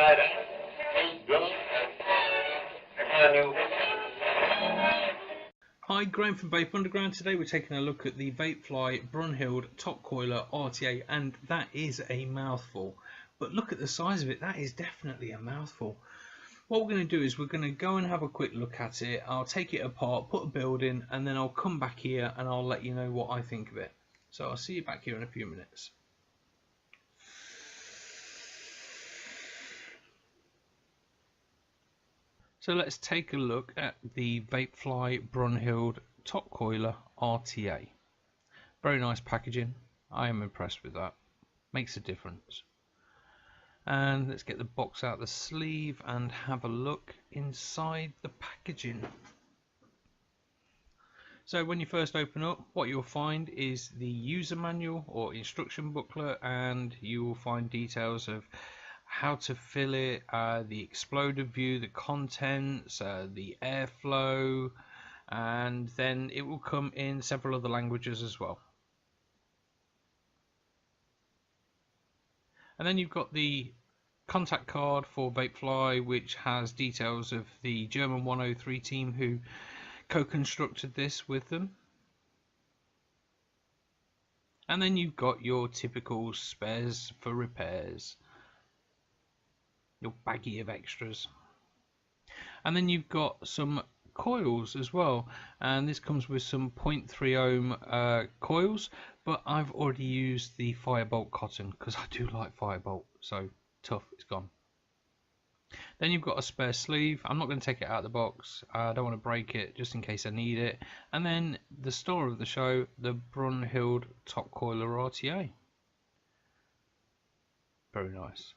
Hi, Graham from Vape Underground. Today we're taking a look at the Vapefly Brunhilde Top Coiler RTA, and that is a mouthful. But look at the size of it, that is definitely a mouthful. What we're going to do is we're going to go and have a quick look at it. I'll take it apart, put a build in, and then I'll come back here and I'll let you know what I think of it. So I'll see you back here in a few minutes. So let's take a look at the Vapefly Brunhilde Top Coiler RTA. Very nice packaging. I am impressed with that. Makes a difference. And let's get the box out the sleeve and have a look inside the packaging. So when you first open up, what you'll find is the user manual or instruction booklet, and you will find details of how to fill it, the exploded view, the contents, the airflow, and then it will come in several other languages as well. And then you've got the contact card for Vapefly, which has details of the German 103 team who co-constructed this with them. And then you've got your typical spares for repairs, your baggie of extras. And then you've got some coils as well, and this comes with some 0.3 ohm coils, but I've already used the Firebolt cotton because I do like Firebolt, so tough, it's gone. Then you've got a spare sleeve. I'm not going to take it out of the box, I don't want to break it just in case I need it. And then the star of the show, the Brunhilde Top Coiler RTA. Very nice.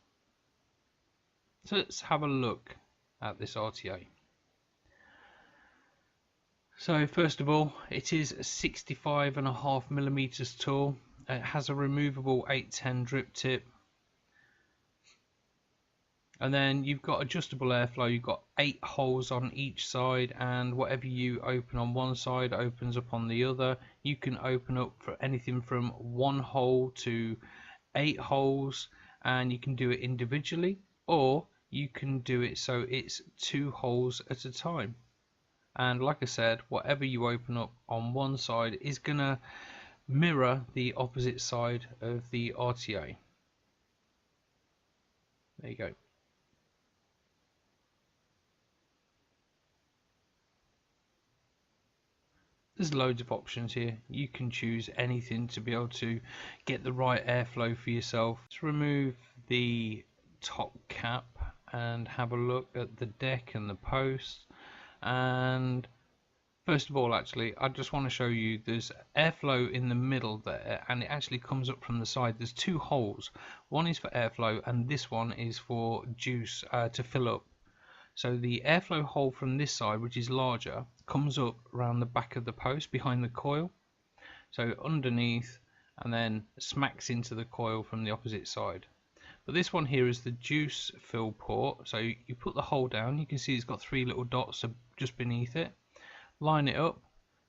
So let's have a look at this RTA. So first of all, it is 65.5mm tall. It has a removable 810 drip tip. And then you've got adjustable airflow. You've got 8 holes on each side, and whatever you open on one side opens up on the other. You can open up for anything from 1 hole to 8 holes, and you can do it individually, or you can do it so it's 2 holes at a time. And like I said, whatever you open up on one side is gonna mirror the opposite side of the RTA. There you go. There's loads of options here. You can choose anything to be able to get the right airflow for yourself. Let's remove the top cap and have a look at the deck and the posts. And first of all, actually, I just want to show you there's airflow in the middle there, and it actually comes up from the side. There's 2 holes. One is for airflow and this one is for juice to fill up. So the airflow hole from this side, which is larger, comes up around the back of the post behind the coil, so underneath, and then smacks into the coil from the opposite side. But this one here is the juice fill port. So you put the hole down, you can see it's got 3 little dots just beneath it. Line it up,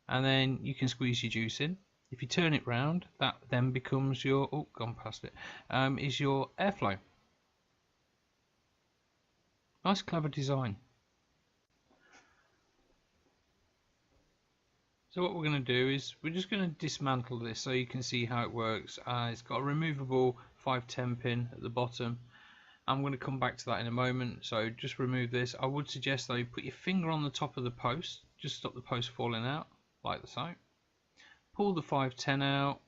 and then you can squeeze your juice in. If you turn it round, that then becomes your, oh, gone past it, is your airflow. Nice clever design. So what we're going to do is we're just going to dismantle this so you can see how it works. It's got a removable 510 pin at the bottom. I'm going to come back to that in a moment, so just remove this. I would suggest though you put your finger on the top of the post, just stop the post falling out like so. Pull the 510 out,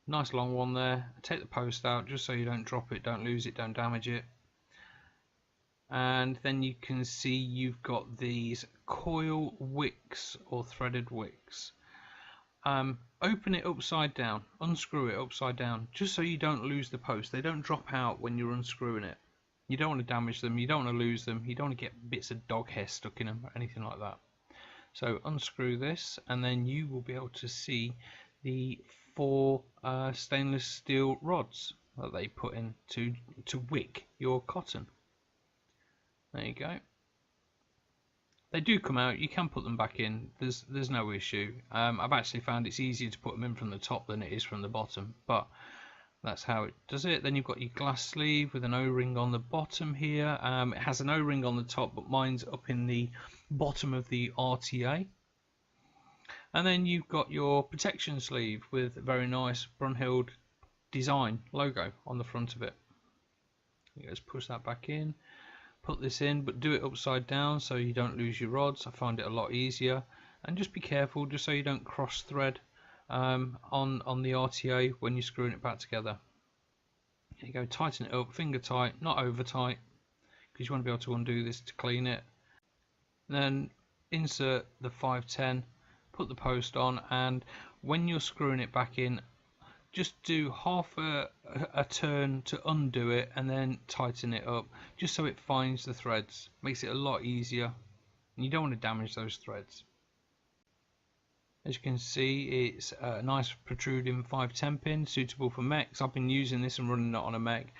nice long one there. Take the post out just so you don't drop it, don't lose it, don't damage it. And then you can see you've got these coil wicks or threaded wicks. Open it upside down, unscrew it upside down, just so you don't lose the post. They don't drop out when you're unscrewing it. You don't want to damage them, you don't want to lose them, you don't want to get bits of dog hair stuck in them or anything like that. So unscrew this, and then you will be able to see the 4 stainless steel rods that they put in to wick your cotton. There you go. They do come out, you can put them back in, there's no issue. I've actually found it's easier to put them in from the top than it is from the bottom, but That's how it does it. Then you've got your glass sleeve with an O-ring on the bottom here. It has an O-ring on the top, but mine's up in the bottom of the RTA. And then you've got your protection sleeve with a very nice Brunhilde design logo on the front of it. You just push that back in, put this in, but do it upside down so you don't lose your rods. I find it a lot easier. And just be careful just so you don't cross thread on the RTA when you're screwing it back together. There you go, tighten it up, finger tight, not over tight, because you want to be able to undo this to clean it. And then insert the 510, put the post on, and when you're screwing it back in, just do half a turn to undo it and then tighten it up, just so it finds the threads. Makes it a lot easier, and you don't want to damage those threads. As you can see, it's a nice protruding 510 pin, suitable for mechs. I've been using this and running it on a mech.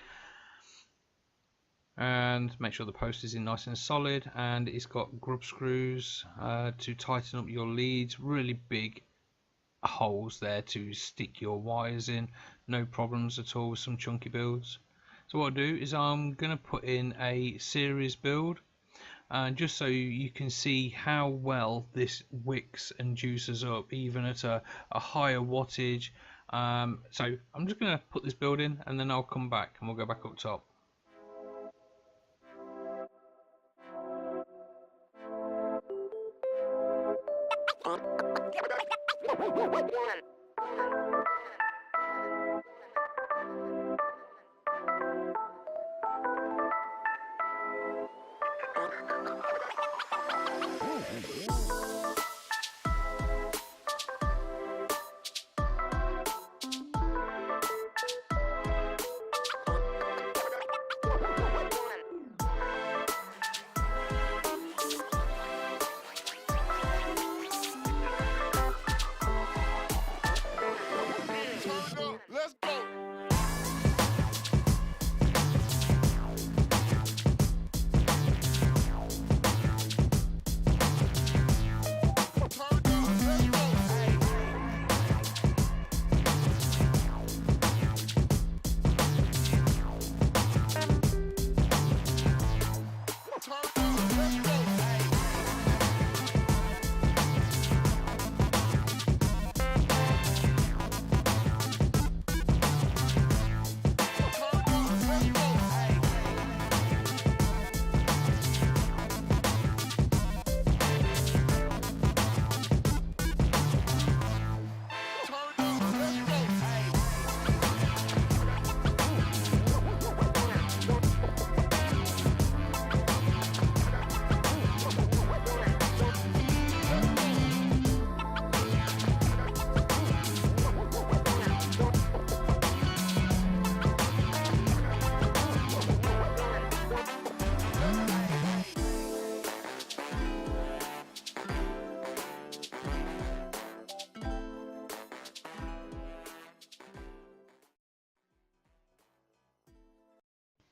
And make sure the post is in nice and solid, and it's got grub screws to tighten up your leads. Really big holes there to stick your wires in. No problems at all with some chunky builds. So what I'll do is I'm going to put in a series build, just so you can see how well this wicks and juices up even at a higher wattage. So I'm just going to put this build in, and then I'll come back and we'll go back up top.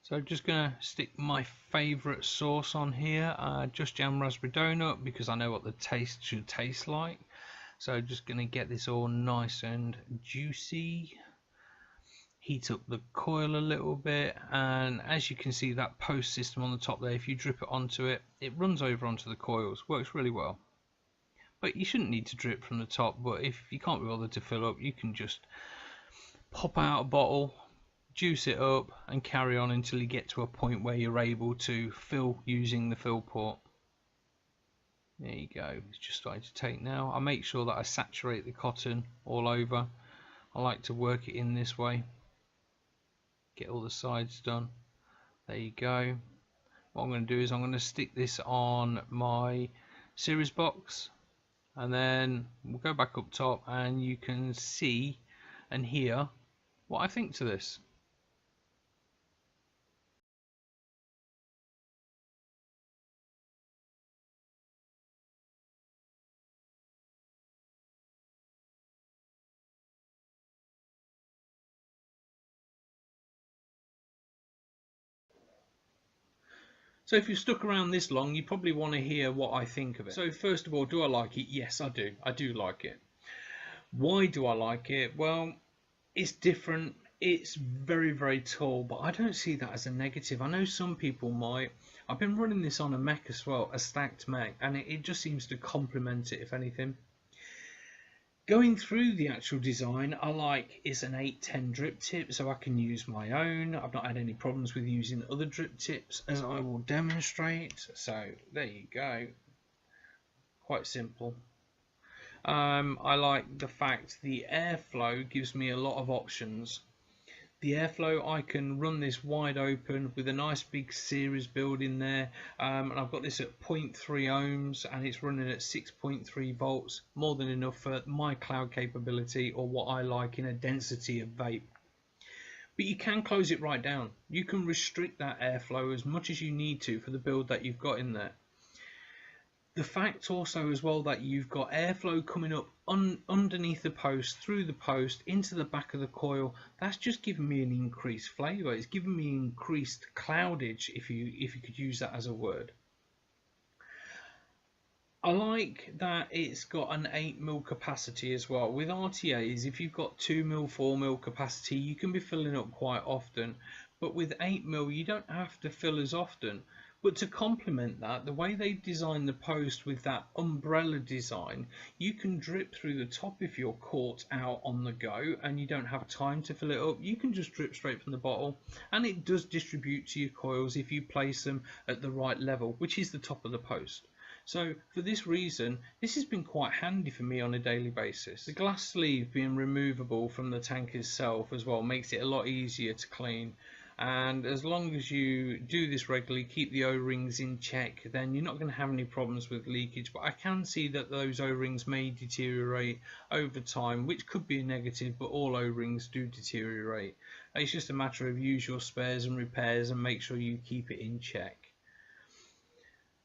So just gonna stick my favourite sauce on here, Just Jam Raspberry Donut, because I know what the taste should taste like. So just gonna get this all nice and juicy. Heat up the coil a little bit, and as you can see, that post system on the top there, if you drip it onto it, it runs over onto the coils. Works really well. But you shouldn't need to drip from the top, but if you can't be bothered to fill up, you can just pop out a bottle, juice it up, and carry on until you get to a point where you're able to fill using the fill port. There you go, it's just starting to take now. I make sure that I saturate the cotton all over. I like to work it in this way, get all the sides done. There you go. What I'm going to do is I'm going to stick this on my series box, and then we'll go back up top and you can see and hear what I think to this. So if you've stuck around this long, you probably want to hear what I think of it. So first of all, do I like it? Yes, I do. I do like it. Why do I like it? Well, it's different. It's very, very tall, but I don't see that as a negative. I know some people might. I've been running this on a mech as well, a stacked mech, and it just seems to complement it, if anything. Going through the actual design, I like it's an 810 drip tip, so I can use my own. I've not had any problems with using other drip tips, as I will demonstrate. So there you go, quite simple. I like the fact the airflow gives me a lot of options. The airflow, I can run this wide open with a nice big series build in there, and I've got this at 0.3 ohms and it's running at 6.3 volts, more than enough for my cloud capability or what I like in a density of vape. But you can close it right down. You can restrict that airflow as much as you need to for the build that you've got in there. The fact also as well that you've got airflow coming up underneath the post, through the post, into the back of the coil, that's just giving me an increased flavour. It's giving me increased cloudage, if you could use that as a word. I like that it's got an 8mm capacity as well. With RTAs, if you've got 2mm, 4mm capacity, you can be filling up quite often, but with 8mm you don't have to fill as often. But to complement that, the way they design the post with that umbrella design, you can drip through the top if you're caught out on the go and you don't have time to fill it up. You can just drip straight from the bottle, and it does distribute to your coils if you place them at the right level, which is the top of the post. So for this reason, this has been quite handy for me on a daily basis. The glass sleeve being removable from the tank itself as well makes it a lot easier to clean. And as long as you do this regularly, keep the O-rings in check, then you're not going to have any problems with leakage. But I can see that those O-rings may deteriorate over time, which could be a negative, but all O-rings do deteriorate. It's just a matter of use your spares and repairs and make sure you keep it in check.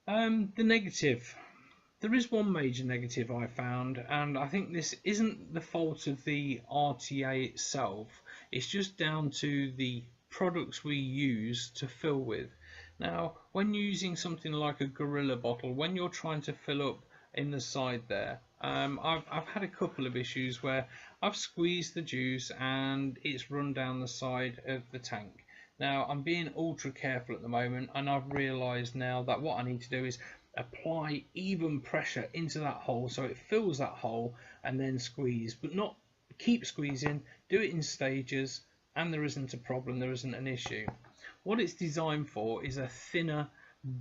The negative. There is one major negative I found, and I think this isn't the fault of the RTA itself. It's just down to the products we use to fill with. Now, when using something like a Gorilla bottle, when you're trying to fill up in the side there, I've had a couple of issues where I've squeezed the juice and it's run down the side of the tank. Now, I'm being ultra careful at the moment, and I've realized now that what I need to do is apply even pressure into that hole so it fills that hole, and then squeeze, but not keep squeezing. Do it in stages, and there isn't a problem, there isn't an issue. What it's designed for is a thinner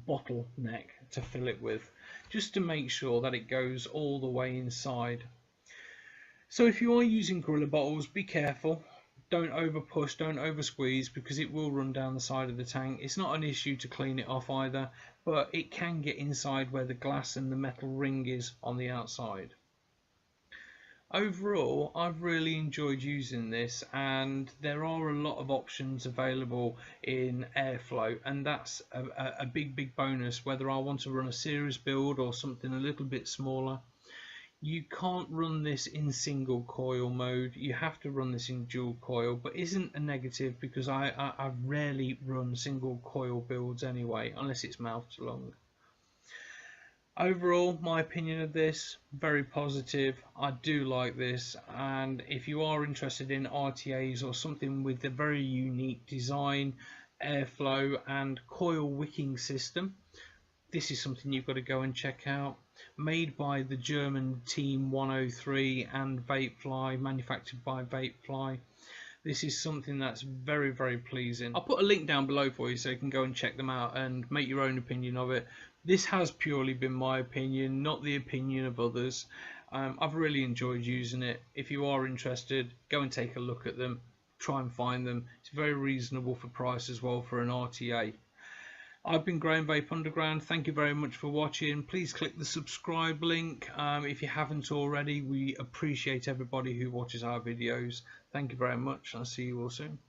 bottleneck to fill it with, just to make sure that it goes all the way inside. So if you are using Gorilla bottles, be careful. Don't over push, don't over squeeze, because it will run down the side of the tank. It's not an issue to clean it off either, but it can get inside where the glass and the metal ring is on the outside. Overall, I've really enjoyed using this, and there are a lot of options available in airflow, and that's a big bonus. Whether I want to run a series build or something a little bit smaller, you can't run this in single coil mode. You have to run this in dual coil, but isn't a negative, because I rarely run single coil builds anyway, unless it's mouth to lung. Overall, my opinion of this, very positive. I do like this, and if you are interested in RTAs or something with a very unique design, airflow and coil wicking system, this is something you've got to go and check out. Made by the German team 103 and Vapefly, manufactured by Vapefly. This is something that's very pleasing. I'll put a link down below for you so you can go and check them out and make your own opinion of it. This has purely been my opinion, not the opinion of others. I've really enjoyed using it. If you are interested, go and take a look at them, try and find them. It's very reasonable for price as well for an RTA. I've been Growing Vape Underground. Thank you very much for watching. Please click the subscribe link if you haven't already. We appreciate everybody who watches our videos. Thank you very much. I'll see you all soon.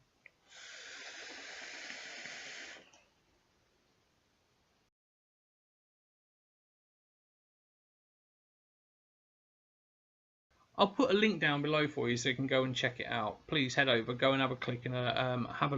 I'll put a link down below for you so you can go and check it out. Please head over, go and have a click and have a